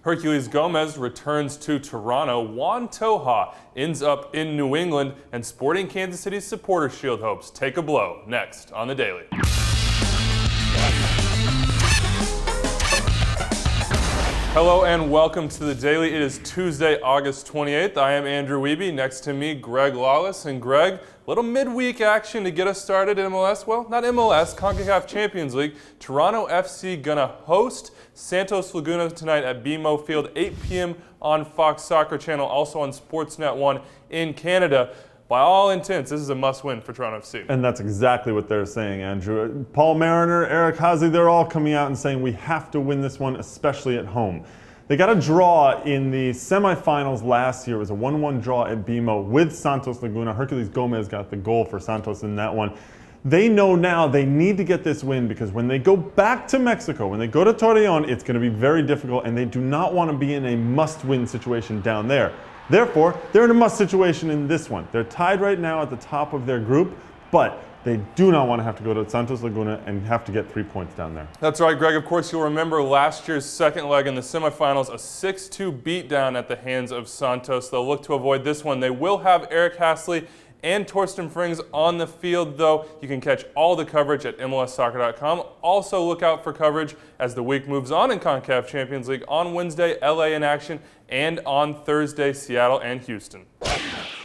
Hercules Gomez returns to Toronto. Juan Toja ends up in New England, and Sporting Kansas City's Supporter Shield hopes take a blow. Next on The Daily. Hello and welcome to The Daily. It is Tuesday, August 28th. I am Andrew Wiebe. Next to me, Greg Lawless. And Greg, little midweek action to get us started in MLS. Well, not MLS, CONCACAF Champions League. Toronto FC gonna host Santos Laguna tonight at BIMO Field, 8 p.m. on Fox Soccer Channel, also on Sportsnet 1 in Canada. By all intents, this is a must-win for Toronto FC. And that's exactly what they're saying, Andrew. Paul Mariner, Eric Hassli, they're all coming out and saying we have to win this one, especially at home. They got a draw in the semifinals last year. It was a 1-1 draw at BIMO with Santos Laguna. Hercules Gomez got the goal for Santos in that one. They know now they need to get this win because when they go back to Mexico, when they go to Torreon, it's going to be very difficult, and they do not want to be in a must-win situation down there. Therefore, they're in a must situation in this one. They're tied right now at the top of their group, but they do not want to have to go to Santos Laguna and have to get 3 points down there. That's right, Greg. Of course, you'll remember last year's second leg in the semifinals, a 6-2 beatdown at the hands of Santos. They'll look to avoid this one. They will have Eric Hassli and Torsten Frings on the field, though. You can catch all the coverage at MLSsoccer.com. Also look out for coverage as the week moves on in CONCACAF Champions League. On Wednesday, LA in action, and on Thursday, Seattle and Houston.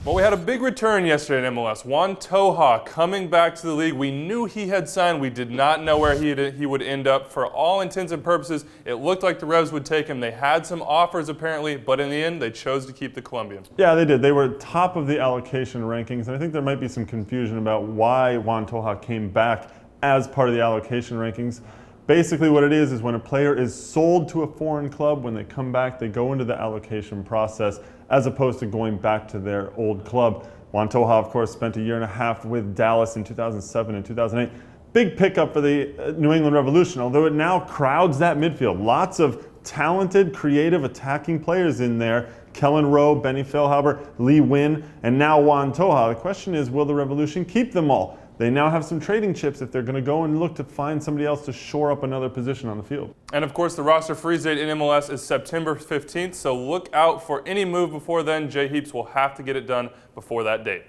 Well, we had a big return yesterday in MLS. Juan Toja coming back to the league. We knew he had signed. We did not know where he would end up. For all intents and purposes, it looked like the Revs would take him. They had some offers apparently, but in the end, they chose to keep the Colombian. Yeah, they did. They were top of the allocation rankings, and I think there might be some confusion about why Juan Toja came back as part of the allocation rankings. Basically what it is when a player is sold to a foreign club, when they come back, they go into the allocation process as opposed to going back to their old club. Juan Toja, of course, spent a year and a half with Dallas in 2007 and 2008. Big pickup for the New England Revolution, although it now crowds that midfield. Lots of talented, creative, attacking players in there. Kellen Rowe, Benny Feilhaber, Lee Win, and now Juan Toja. The question is, will the Revolution keep them all? They now have some trading chips if they're going to go and look to find somebody else to shore up another position on the field. And of course, the roster freeze date in MLS is September 15th, so look out for any move before then. Jay Heaps will have to get it done before that date.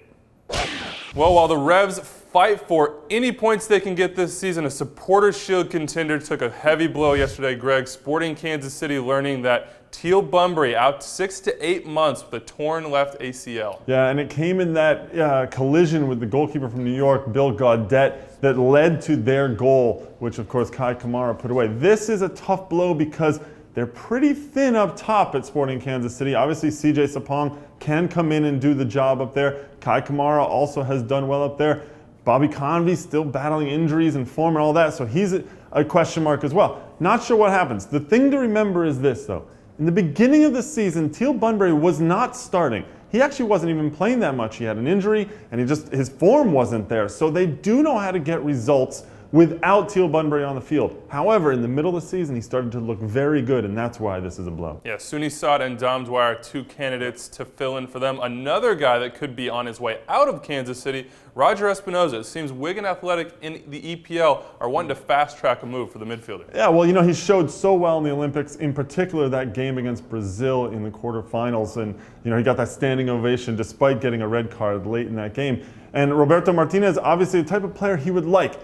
Well, while the Revs fight for any points they can get this season, a Supporter Shield contender took a heavy blow yesterday, Greg. Sporting Kansas City learning that Teal Bunbury out 6 to 8 months with a torn left ACL. Yeah, and it came in that collision with the goalkeeper from New York, Bill Gaudette, that led to their goal, which of course Kai Kamara put away. This is a tough blow because they're pretty thin up top at Sporting Kansas City. Obviously, CJ Sapong can come in and do the job up there. Kai Kamara also has done well up there. Bobby Convey still battling injuries and form and all that, so he's a question mark as well. Not sure what happens. The thing to remember is this, though. In the beginning of the season, Teal Bunbury was not starting. He actually wasn't even playing that much. He had an injury, and his form wasn't there. So they do know how to get results without Teal Bunbury on the field. However, in the middle of the season, he started to look very good, and that's why this is a blow. Yeah, Sooney Sod and Dom Dwyer, two candidates to fill in for them. Another guy that could be on his way out of Kansas City, Roger Espinoza. It seems Wigan Athletic in the EPL are wanting to fast-track a move for the midfielder. Yeah, well, he showed so well in the Olympics, in particular that game against Brazil in the quarterfinals, and he got that standing ovation despite getting a red card late in that game. And Roberto Martinez, obviously the type of player he would like.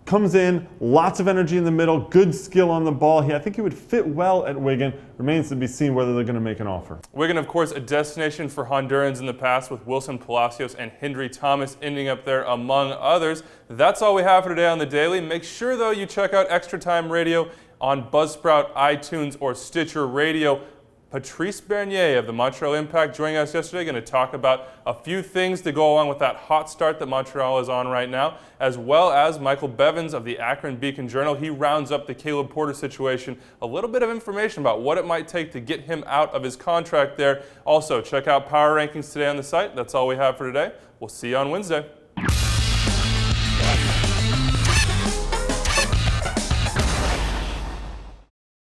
Comes in, lots of energy in the middle, good skill on the ball. I think he would fit well at Wigan. Remains to be seen whether they're going to make an offer. Wigan, of course, a destination for Hondurans in the past with Wilson Palacios and Hendry Thomas ending up there among others. That's all we have for today on The Daily. Make sure, though, you check out Extra Time Radio on Buzzsprout, iTunes, or Stitcher Radio. Patrice Bernier of the Montreal Impact joining us yesterday, going to talk about a few things to go along with that hot start that Montreal is on right now, as well as Michael Bevins of the Akron Beacon Journal. He rounds up the Caleb Porter situation, a little bit of information about what it might take to get him out of his contract there. Also, check out Power Rankings today on the site. That's all we have for today. We'll see you on Wednesday.